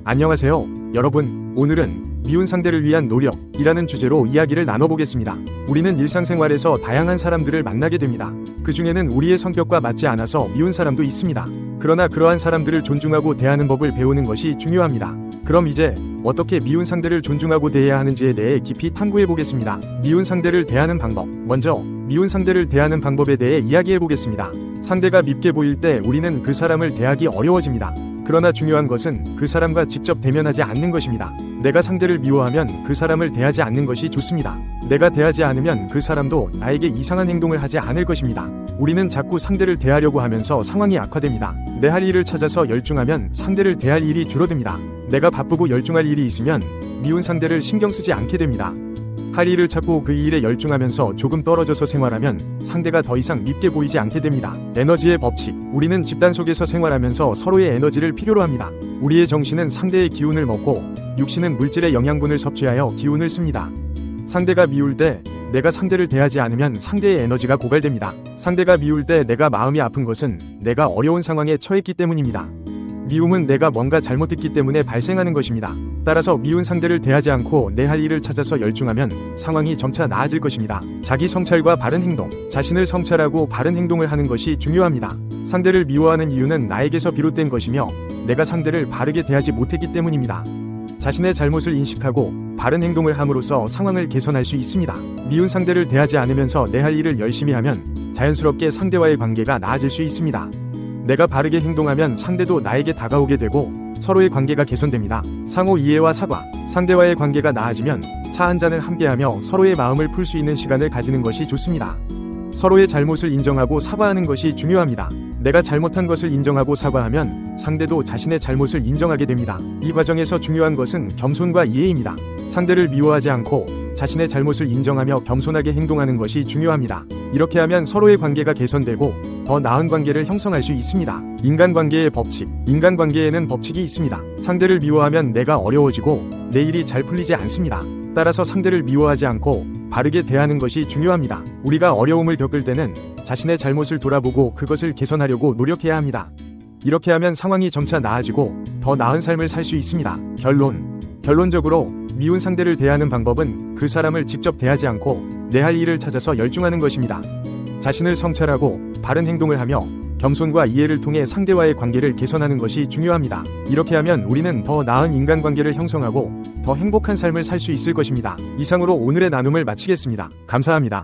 안녕하세요, 여러분. 오늘은 미운 상대를 위한 노력이라는 주제로 이야기를 나눠보겠습니다. 우리는 일상생활에서 다양한 사람들을 만나게 됩니다. 그 중에는 우리의 성격과 맞지 않아서 미운 사람도 있습니다. 그러나 그러한 사람들을 존중하고 대하는 법을 배우는 것이 중요합니다. 그럼 이제 어떻게 미운 상대를 존중하고 대해야 하는지에 대해 깊이 탐구해 보겠습니다. 미운 상대를 대하는 방법. 먼저 미운 상대를 대하는 방법에 대해 이야기해 보겠습니다. 상대가 밉게 보일 때 우리는 그 사람을 대하기 어려워집니다. 그러나 중요한 것은 그 사람과 직접 대면하지 않는 것입니다. 내가 상대를 미워하면 그 사람을 대하지 않는 것이 좋습니다. 내가 대하지 않으면 그 사람도 나에게 이상한 행동을 하지 않을 것입니다. 우리는 자꾸 상대를 대하려고 하면서 상황이 악화됩니다. 내 할 일을 찾아서 열중하면 상대를 대할 일이 줄어듭니다. 내가 바쁘고 열중할 일이 있으면 미운 상대를 신경 쓰지 않게 됩니다. 할 일을 찾고 그 일에 열중하면서 조금 떨어져서 생활하면 상대가 더 이상 밉게 보이지 않게 됩니다. 에너지의 법칙. 우리는 집단 속에서 생활하면서 서로의 에너지를 필요로 합니다. 우리의 정신은 상대의 기운을 먹고 육신은 물질의 영양분을 섭취하여 기운을 씁니다. 상대가 미울 때 내가 상대를 대하지 않으면 상대의 에너지가 고갈됩니다. 상대가 미울 때 내가 마음이 아픈 것은 내가 어려운 상황에 처했기 때문입니다. 미움은 내가 뭔가 잘못했기 때문에 발생하는 것입니다. 따라서 미운 상대를 대하지 않고 내 할 일을 찾아서 열중하면 상황이 점차 나아질 것입니다. 자기 성찰과 바른 행동. 자신을 성찰하고 바른 행동을 하는 것이 중요합니다. 상대를 미워하는 이유는 나에게서 비롯된 것이며 내가 상대를 바르게 대하지 못했기 때문입니다. 자신의 잘못을 인식하고 바른 행동을 함으로써 상황을 개선할 수 있습니다. 미운 상대를 대하지 않으면서 내 할 일을 열심히 하면 자연스럽게 상대와의 관계가 나아질 수 있습니다. 내가 바르게 행동하면 상대도 나에게 다가오게 되고 서로의 관계가 개선됩니다. 상호 이해와 사과. 상대와의 관계가 나아지면 차 한 잔을 함께하며 서로의 마음을 풀 수 있는 시간을 가지는 것이 좋습니다. 서로의 잘못을 인정하고 사과하는 것이 중요합니다. 내가 잘못한 것을 인정하고 사과하면 상대도 자신의 잘못을 인정하게 됩니다. 이 과정에서 중요한 것은 겸손과 이해입니다. 상대를 미워하지 않고 자신의 잘못을 인정하며 겸손하게 행동하는 것이 중요합니다. 이렇게 하면 서로의 관계가 개선되고 더 나은 관계를 형성할 수 있습니다. 인간관계의 법칙. 인간관계에는 법칙이 있습니다. 상대를 미워하면 내가 어려워지고 내 일이 잘 풀리지 않습니다. 따라서 상대를 미워하지 않고 바르게 대하는 것이 중요합니다. 우리가 어려움을 겪을 때는 자신의 잘못을 돌아보고 그것을 개선하려고 노력해야 합니다. 이렇게 하면 상황이 점차 나아지고 더 나은 삶을 살 수 있습니다. 결론적으로 미운 상대를 대하는 방법은 그 사람을 직접 대하지 않고 내 할 일을 찾아서 열중하는 것입니다. 자신을 성찰하고 바른 행동을 하며 겸손과 이해를 통해 상대와의 관계를 개선하는 것이 중요합니다. 이렇게 하면 우리는 더 나은 인간관계를 형성하고 더 행복한 삶을 살 수 있을 것입니다. 이상으로 오늘의 나눔을 마치겠습니다. 감사합니다.